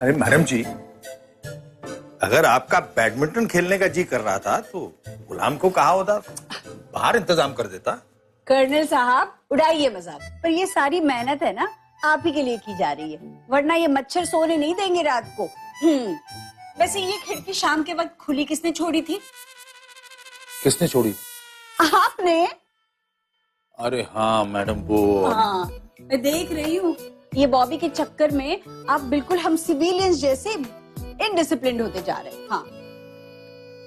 अरे मैडम जी, अगर आपका बैडमिंटन खेलने का जी कर रहा था तो गुलाम को कहा होता, बाहर इंतजाम कर देता। कर्नल साहब उड़ाइए मजाक, पर ये सारी मेहनत है ना आप ही के लिए की जा रही है, वरना ये मच्छर सोने नहीं देंगे रात को। वैसे ये खिड़की शाम के वक्त खुली किसने छोड़ी थी? किसने छोड़ी? आपने। अरे हाँ मैडम, वो हाँ, मैं देख रही हूँ ये बॉबी के चक्कर में आप बिल्कुल हम सिविलियंस जैसे इनडिसिप्लिन्ड होते जा रहे हैं। हाँ,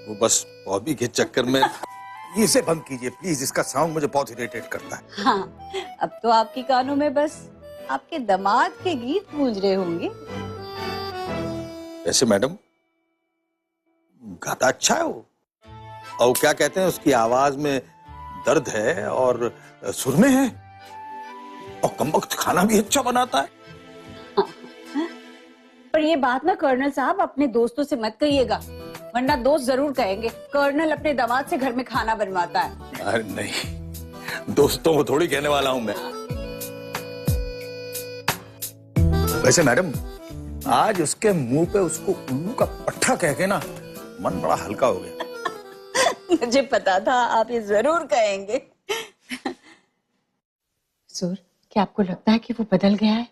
वो बस बॉबी के चक्कर में। ये इसे बंद कीजिए प्लीज, इसका साउंड मुझे बहुत इरिटेट करता है। हाँ, अब तो आपकी कानों में बस आपके दामाद के गीत गूंज रहे होंगे। वैसे मैडम गाता अच्छा है वो, और क्या कहते हैं उसकी आवाज में दर्द है और सुर में है, और कमबख्त खाना भी अच्छा बनाता है। पर ये बात ना कर्नल साहब अपने दोस्तों से मत कहिएगा, वरना दोस्त जरूर कहेंगे कर्नल अपने दामाद से घर में खाना बनवाता है। अरे नहीं, दोस्तों को थोड़ी कहने वाला हूं मैं। वैसे मैडम आज उसके मुंह पे उसको उल्लू का पट्टा कह के ना मन बड़ा हल्का हो गया। मुझे पता था आप ये जरूर कहेंगे। सुर, क्या आपको लगता है कि वो बदल गया है?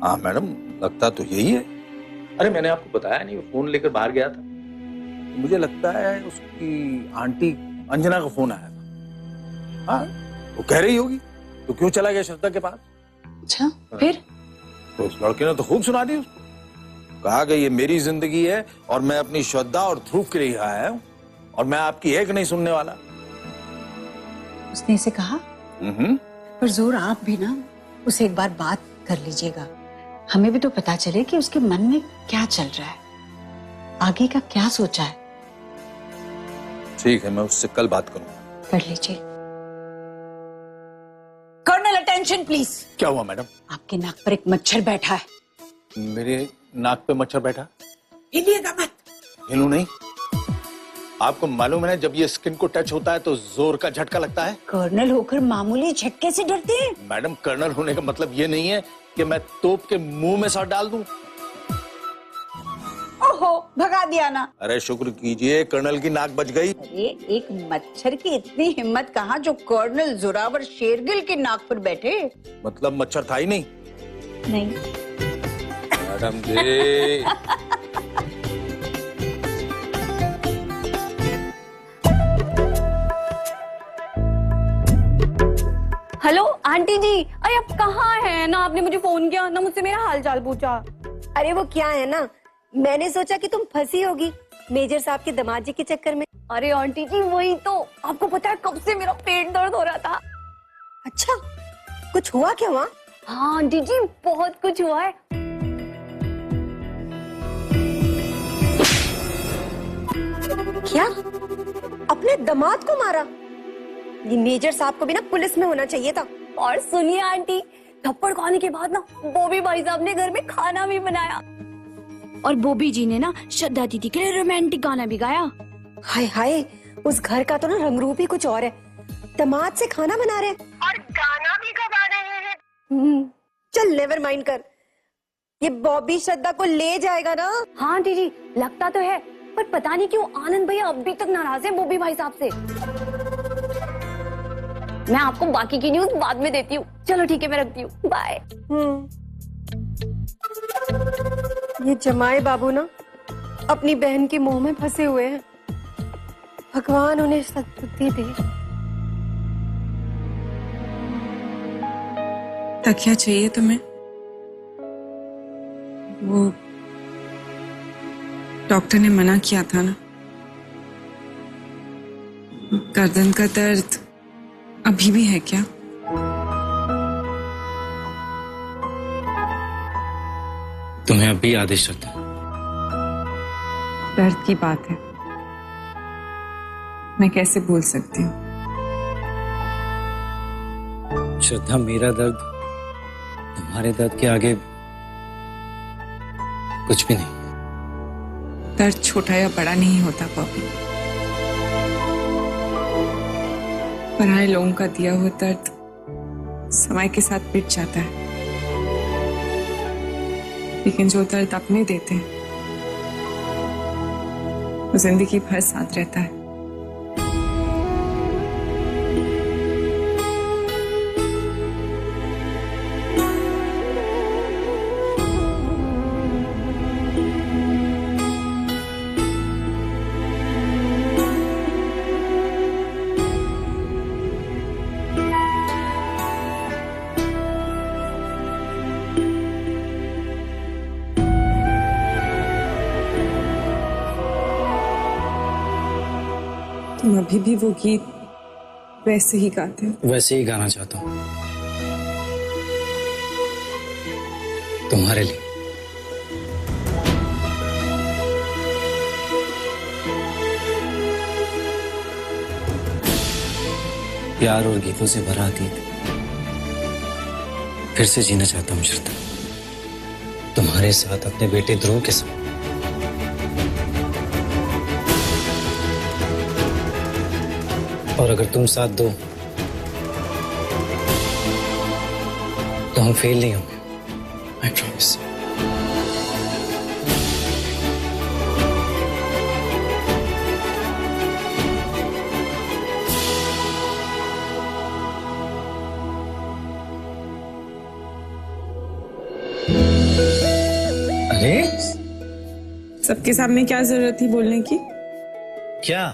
हाँ मैडम, लगता तो यही है। अरे मैंने आपको बताया नहीं, वो फोन लेकर बाहर गया था। मुझे लगता है उसकी आंटी अंजना का फोन आया था। हाँ, वो कह रही होगी तो क्यों चला गया श्रद्धा के पास। अच्छा, फिर? तो उस लड़के ने तो खूब सुना दी उसको, कहा कि ये मेरी जिंदगी है और मैं अपनी श्रद्धा और ध्रुव के लिए आया हूं और मैं आपकी एक नहीं सुनने वाला। उसने इसे कहा? पर जोर आप भी ना उसे एक बार बात कर लीजिएगा, हमें भी तो पता चले कि उसके मन में क्या चल रहा है, आगे का क्या सोचा है। ठीक है, मैं उससे कल बात करूंगा। कर लीजिए। Colonel attention please. क्या हुआ मैडम? आपके नाक पर एक मच्छर बैठा है। मेरे नाक पे मच्छर बैठा? हिलिएगा मत। हिलू नहीं? आपको मालूम है जब ये स्किन को टच होता है तो जोर का झटका लगता है। कर्नल होकर मामूली झटके से डरते हैं? मैडम कर्नल होने का मतलब ये नहीं है कि मैं तोप के मुंह में सर डाल दूं। ओहो, भगा दिया ना। अरे शुक्र कीजिए कर्नल की नाक बच गई। अरे एक मच्छर की इतनी हिम्मत कहाँ जो कर्नल जोरावर शेरगिल की नाक पर बैठे। मतलब मच्छर था ही नहीं? नहीं। मैडम जी हेलो आंटी जी, अरे आप कहाँ हैं? ना आपने मुझे फोन किया ना मुझसे मेरा हाल चाल पूछा। अरे वो क्या है ना, मैंने सोचा कि तुम फंसी होगी मेजर साहब के दामाद जी के चक्कर में। अरे आंटी जी वही तो, आपको पता है कब से मेरा पेट दर्द हो रहा था। अच्छा, कुछ हुआ क्या वहाँ? हाँ आंटी जी बहुत कुछ हुआ है। क्या? अपने दामाद को मारा? ये मेजर साहब को भी ना पुलिस में होना चाहिए था। और सुनिए आंटी, थप्पड़ खाने के बाद ना बॉबी भाई साहब ने घर में खाना भी बनाया, और बॉबी जी ने ना श्रद्धा दीदी के लिए रोमांटिक गाना भी गाया। हाय हाय, उस घर का तो ना रंग रूप ही कुछ और है। दामाद से खाना बना रहे हैं और गाना भी गा रहे हैं। चल नेवर माइंड कर, ये बॉबी श्रद्धा को ले जाएगा ना। हाँ आंटी जी लगता तो है, पर पता नहीं क्यों आनंद भैया अभी तक नाराज है बॉबी भाई साहब से। मैं आपको बाकी की न्यूज बाद में देती हूँ। चलो ठीक है, मैं रखती हूँ, बाय। ये जमाए बाबू ना अपनी बहन के मुंह में फंसे हुए हैं, भगवान उन्हें सद्बुद्धि दे। तकिया चाहिए तुम्हें? वो डॉक्टर ने मना किया था ना। गर्दन का दर्द अभी भी है क्या? तुम्हें अभी याद है श्रद्धा? दर्द की बात है, मैं कैसे भूल सकती हूँ। श्रद्धा मेरा दर्द तुम्हारे दर्द के आगे कुछ भी नहीं। दर्द छोटा या बड़ा नहीं होता पॉपी, पराए लोगों का दिया हुआ दर्द समय के साथ मिट जाता है, लेकिन जो दर्द अपने देते हैं वो जिंदगी भर साथ रहता है। तुम अभी भी वो गीत वैसे ही गाते हो? वैसे ही गाना चाहता हूँ, तुम्हारे लिए। प्यार और गीतों से भरा अतीत फिर से जीना चाहता हूँ श्रद्धा, तुम्हारे साथ, अपने बेटे ध्रुव के साथ। और अगर तुम साथ दो तो हम फेल नहीं होंगे, आई प्रॉमिस। अरे सबके सामने क्या जरूरत थी बोलने की? क्या?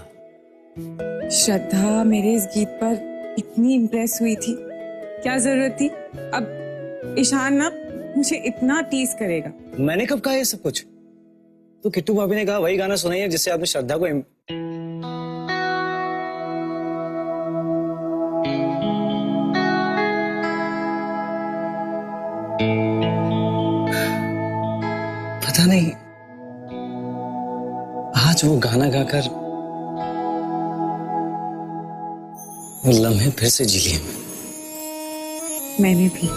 श्रद्धा मेरे इस गीत पर इतनी इम्प्रेस हुई थी, क्या जरूरत थी? अब ईशान ना मुझे इतना टीज करेगा। मैंने कब कहा ये सब कुछ? तो किट्टू भाभी ने कहा वही गाना सुनाइए जिससे आपने श्रद्धा को पता नहीं, आज वो गाना गाकर वो लम्हे फिर से जी लिए मैंने भी।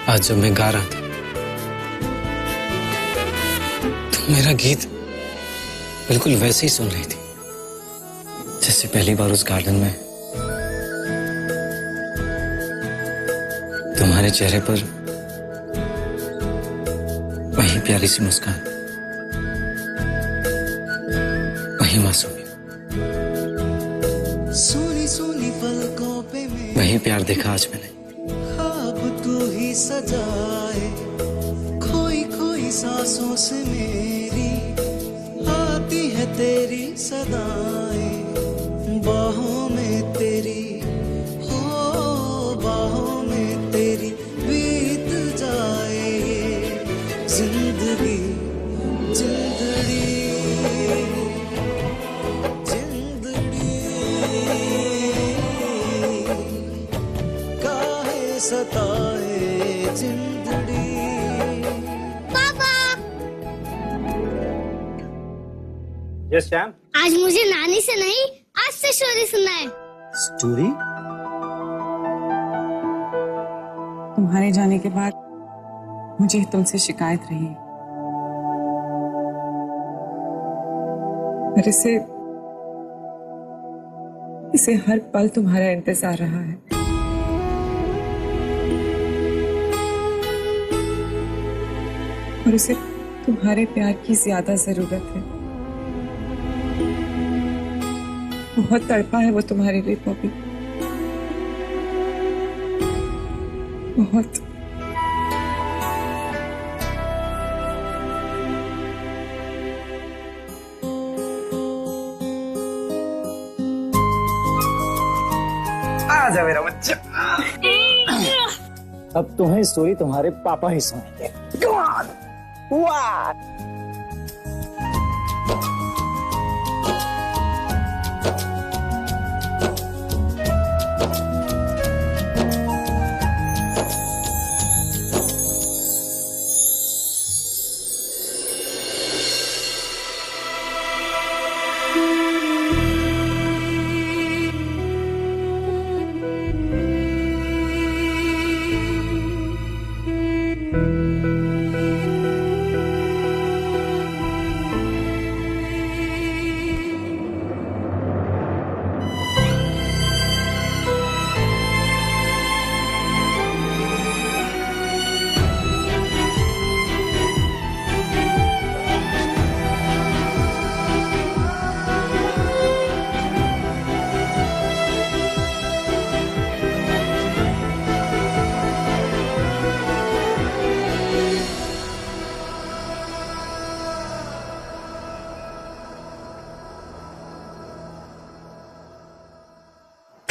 आज जब मैं गा रहा था तो मेरा गीत बिल्कुल वैसे ही सुन रही थी जैसे पहली बार उस गार्डन में तुम्हारे चेहरे पर वही प्यारी सी मुस्कान, वही मासूमियत, वही प्यार देखा आज मैंने। ख्वाब तू ही सजाए, खोई खोई सांसों से मेरी आती है तेरी सदाएं, बाहों में तेरी, हो बाहों में तेरी बीत जाए ये जिंदगी, जिंदगी, जिंदगी, काहे सताए जिंदगी। यस श्याम। आज मुझे नानी से नहीं, आज से स्टोरी सुनना है। स्टोरी? तुम्हारे जाने के बाद मुझे तुमसे शिकायत रही, पर इसे हर पल तुम्हारा इंतजार रहा है। और उसे तुम्हारे प्यार की ज्यादा जरूरत है। बहुत तड़पा है वो तुम्हारे लिए बॉबी, बहुत। आजा मेरा बच्चा। अब तुम्हें स्टोरी तुम्हारे पापा ही सुनाएंगे। Come on! What?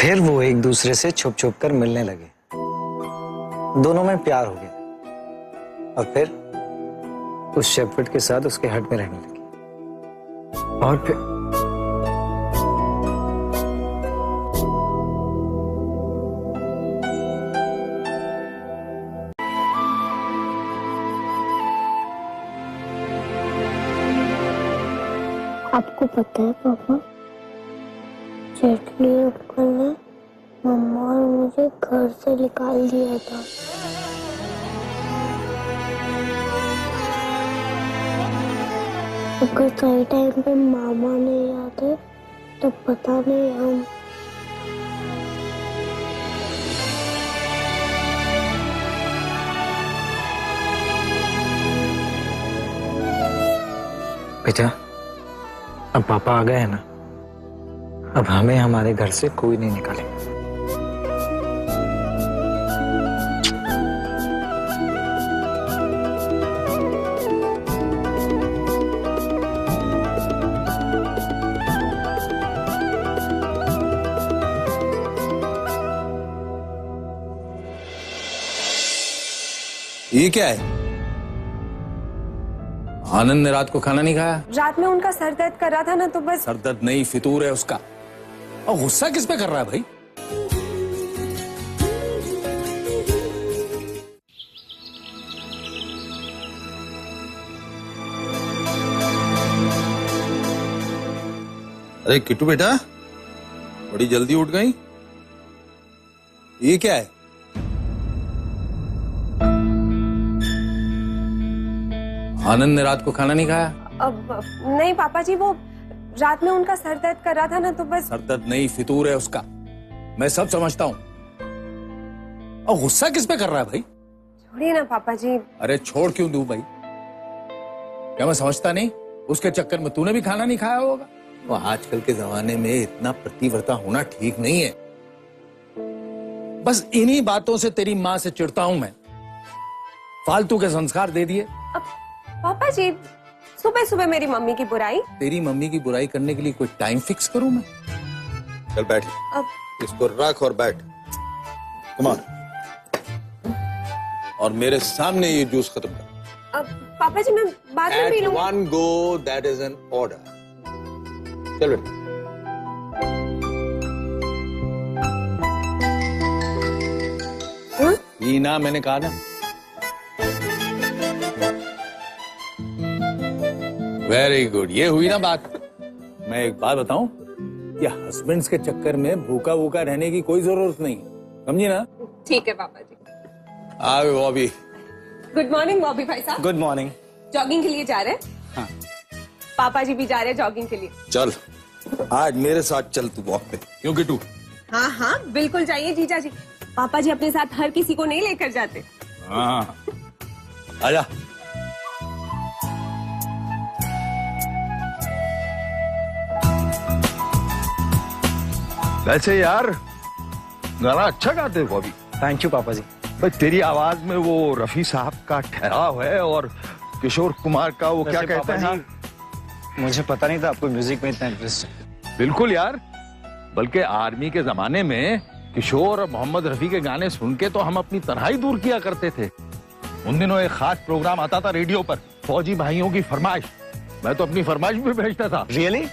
फिर वो एक दूसरे से छुप छुप कर मिलने लगे, दोनों में प्यार हो गया और फिर उस शेफर्ड के साथ उसके हट में रहने लगी। और फिर आपको पता है पापा, जेटली अंकल ने मम्मा और मुझे घर से निकाल दिया था। अगर सही टाइम पे मामा नहीं आते तो पता नहीं हम। बेटा, अब पापा आ गए हैं ना, अब हमें हमारे घर से कोई नहीं निकालेगा। ये क्या है? आनंद ने रात को खाना नहीं खाया? रात में उनका सर दर्द कर रहा था ना, तो बस। सर दर्द नहीं, फितूर है उसका। और गुस्सा किस पे कर रहा है भाई? अरे किट्टू बेटा, बड़ी जल्दी उठ गई। ये क्या है? आनंद ने रात को खाना नहीं खाया? अब नहीं पापा जी, वो रात में उनका सर दर्द कर रहा था ना, तो बस। सर दर्द नहीं, फितूर है उसका। मैं सब समझता हूँ। और गुस्सा किस पे कर रहा है भाई? छोड़िए ना पापा जी। अरे छोड़ क्यों दूं भाई? क्या मैं समझता नहीं? उसके चक्कर में तूने भी खाना नहीं खाया होगा। वो आजकल के जमाने में इतना प्रतिव्रता होना ठीक नहीं है। बस इन्हीं बातों से तेरी माँ से चिढ़ता हूं मैं। फालतू के संस्कार दे दिए। पापा जी, सुबह सुबह मेरी मम्मी की बुराई। तेरी मम्मी की बुराई करने के लिए कोई टाइम फिक्स करूं मैं? चल बैठ, इसको रख और बैठ। Come on. और मेरे सामने ये जूस खत्म कर। अब पापा जी, मैं बाद में पी लूंगा। At one go, that is an order. चल बेटा। पीना मैंने कहा ना। वेरी गुड, ये हुई ना बात। मैं एक बात बताऊं, कि हस्बैंड्स के चक्कर में भूखा भूखा रहने की कोई जरूरत नहीं, समझी ना? ठीक है पापा जी। आओ बॉबी। गुड मॉर्निंग बॉबी भाई साहब। Good morning. जॉगिंग के लिए जा रहे हैं? हाँ। पापा जी भी जा रहे हैं जॉगिंग के लिए। चल, आज मेरे साथ चल तू वॉक पे। क्यों किट्टू? हाँ हाँ बिल्कुल जाइए जीजा जी। पापा जी अपने साथ हर किसी को नहीं लेकर जाते। हाँ, आजा। वैसे यार गाना अच्छा गाते हो अभी। थैंक यू पापा जी। भाई तेरी आवाज में वो रफी साहब का ठहराव है और किशोर कुमार का वो क्या कहते हैं। मुझे पता नहीं था आपको म्यूजिक में इतना इंटरेस्ट है। बिल्कुल यार, बल्कि आर्मी के जमाने में किशोर और मोहम्मद रफी के गाने सुन के तो हम अपनी तन्हाई दूर किया करते थे। उन दिनों एक खास प्रोग्राम आता था रेडियो पर, फौजी भाइयों की फरमाइश। मैं तो अपनी फरमाइश भी भेजता था। रियली?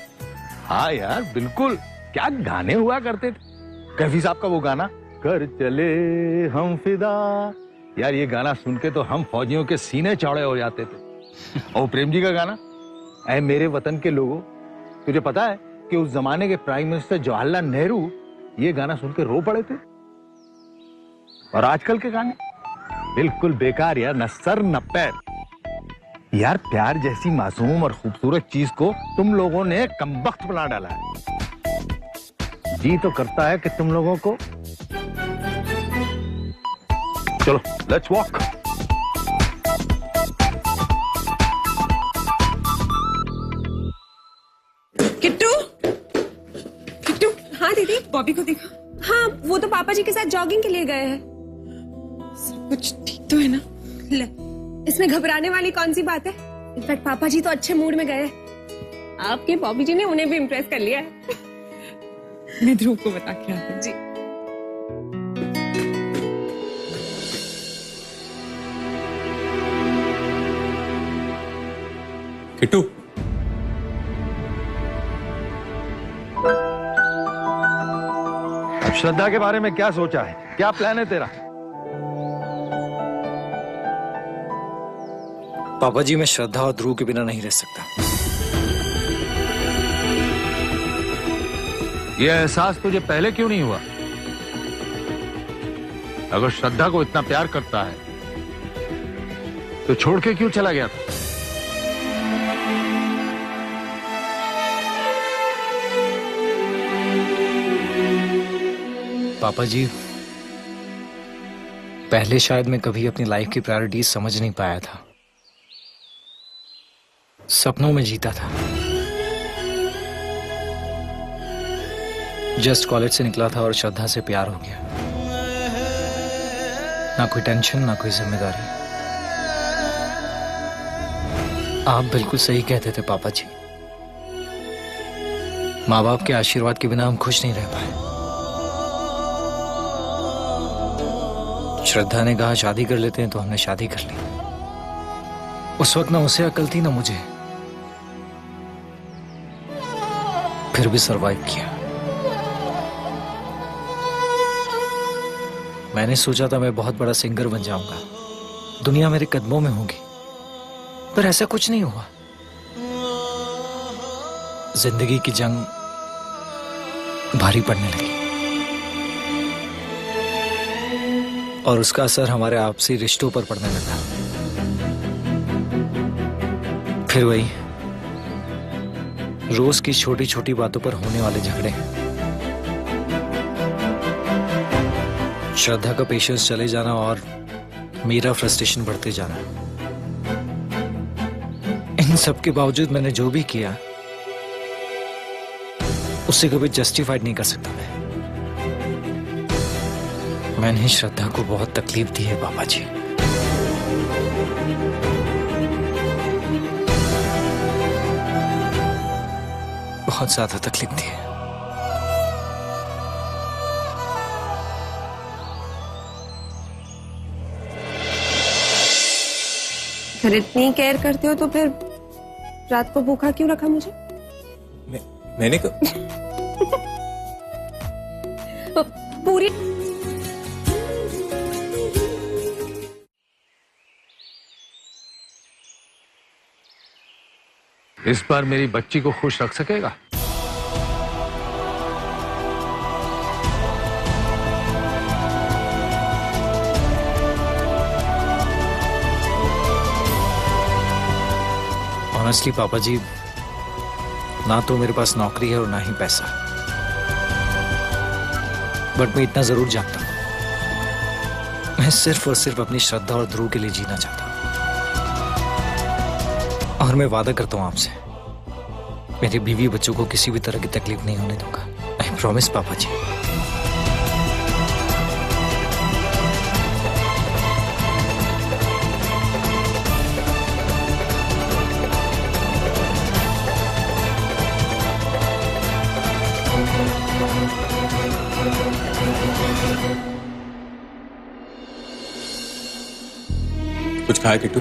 हाँ यार बिल्कुल, क्या गाने हुआ करते थे। कैफी साहब का वो गाना, कर चले हम फिदा, यार ये गाना सुन के तो हम फौजियों के सीने चौड़े हो जाते थे। और प्रेम जी का गाना, ऐ मेरे वतन के लोगों, तुझे पता है कि उस जमाने के प्राइम मिनिस्टर जवाहरलाल नेहरू ये गाना सुन के रो पड़े थे। और आजकल के गाने बिल्कुल बेकार यार, न सर न पैर। यार प्यार जैसी मासूम और खूबसूरत चीज को तुम लोगों ने कमबख्त बना डाला है। जी तो करता है कि तुम लोगों को, चलो लेट्स वॉक। किट्टू, किट्टू। हाँ दीदी, बॉबी को देखा? हाँ, वो तो पापा जी के साथ जॉगिंग के लिए गए हैं। सब कुछ ठीक तो है ना? ले, इसमें घबराने वाली कौन सी बात है? इनफैक्ट पापा जी तो अच्छे मूड में गए। आपके बॉबी जी ने उन्हें भी इम्प्रेस कर लिया है। मैं ध्रुव को बता के आती हूँ। जी किट्टू, श्रद्धा के बारे में क्या सोचा है? क्या प्लान है तेरा? पापा जी, मैं श्रद्धा और ध्रुव के बिना नहीं रह सकता। यह एहसास तुझे पहले क्यों नहीं हुआ? अगर श्रद्धा को इतना प्यार करता है तो छोड़ के क्यों चला गया था? पापा जी, पहले शायद मैं कभी अपनी लाइफ की प्रायोरिटीज समझ नहीं पाया था। सपनों में जीता था। जस्ट कॉलेज से निकला था और श्रद्धा से प्यार हो गया। ना कोई टेंशन, ना कोई जिम्मेदारी। आप बिल्कुल सही कहते थे पापा जी। माँ बाप के आशीर्वाद के बिना हम खुश नहीं रह पाए। श्रद्धा ने कहा शादी कर लेते हैं, तो हमने शादी कर ली। उस वक्त ना उसे अकल थी ना मुझे, फिर भी सरवाइव किया। मैंने सोचा था मैं बहुत बड़ा सिंगर बन जाऊंगा, दुनिया मेरे कदमों में होगी, पर ऐसा कुछ नहीं हुआ। जिंदगी की जंग भारी पड़ने लगी और उसका असर हमारे आपसी रिश्तों पर पड़ने लगा। फिर वही रोज की छोटी छोटी बातों पर होने वाले झगड़े, श्रद्धा का पेशेंस चले जाना और मेरा फ्रस्ट्रेशन बढ़ते जाना। इन सब के बावजूद मैंने जो भी किया उसे कभी जस्टिफाइड नहीं कर सकता मैं। मैंने श्रद्धा को बहुत तकलीफ दी है पापा जी। बहुत ज्यादा तकलीफ दी है। अगर इतनी केयर करते हो तो फिर रात को भूखा क्यों रखा मुझे? मैंने पूरी इस बार मेरी बच्ची को खुश रख सकेगा? ऑनेस्टली पापा जी, ना तो मेरे पास नौकरी है और ना ही पैसा, बट मैं इतना जरूर जानता हूं, मैं सिर्फ और सिर्फ अपनी श्रद्धा और ध्रुव के लिए जीना चाहता हूं। और मैं वादा करता हूं आपसे, मेरे बीवी बच्चों को किसी भी तरह की तकलीफ नहीं होने दूंगा। आई प्रॉमिस पापा जी। कुछ खाया किट्टू?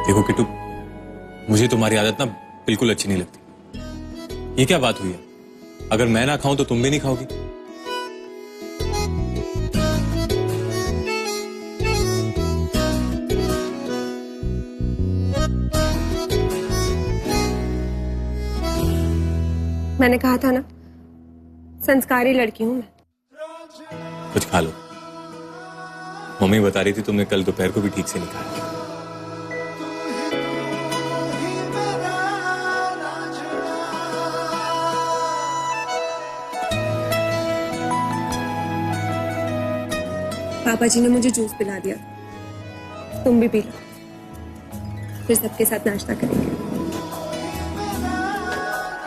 देखो किट्टू, मुझे तुम्हारी आदत ना बिल्कुल अच्छी नहीं लगती। ये क्या बात हुई है? अगर मैं ना खाऊं तो तुम भी नहीं खाओगी? मैंने कहा था ना, संस्कारी लड़की हूं मैं। कुछ खा लो। मम्मी बता रही थी तुमने कल दोपहर को भी ठीक से नहीं खाया। पापा जी ने मुझे जूस पिला दिया, तुम भी पी लो, फिर सबके साथ नाश्ता करेंगे।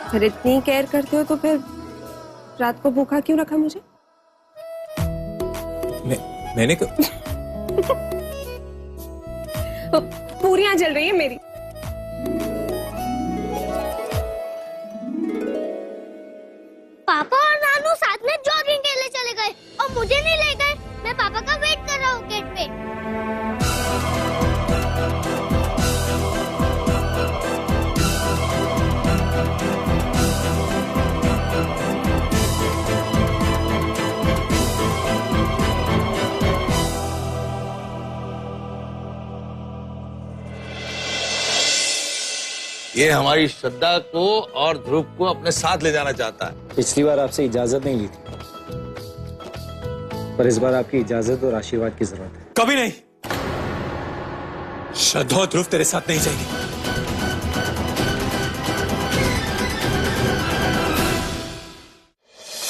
अगर इतनी केयर करते हो तो फिर रात को भूखा क्यों रखा मुझे? मैंने पूरियां जल रही है मेरी। पापा और नानू साथ में जॉगिंग के लिए चले गए और मुझे नहीं ले गए। मैं पापा का वेट कर रहा हूँ गेट पे। ये हमारी श्रद्धा को और ध्रुव को अपने साथ ले जाना चाहता है। पिछली बार आपसे इजाजत नहीं ली थी, पर इस बार आपकी इजाजत और आशीर्वाद की जरूरत है। कभी नहीं। श्रद्धा और ध्रुव तेरे साथ नहीं जाएगी।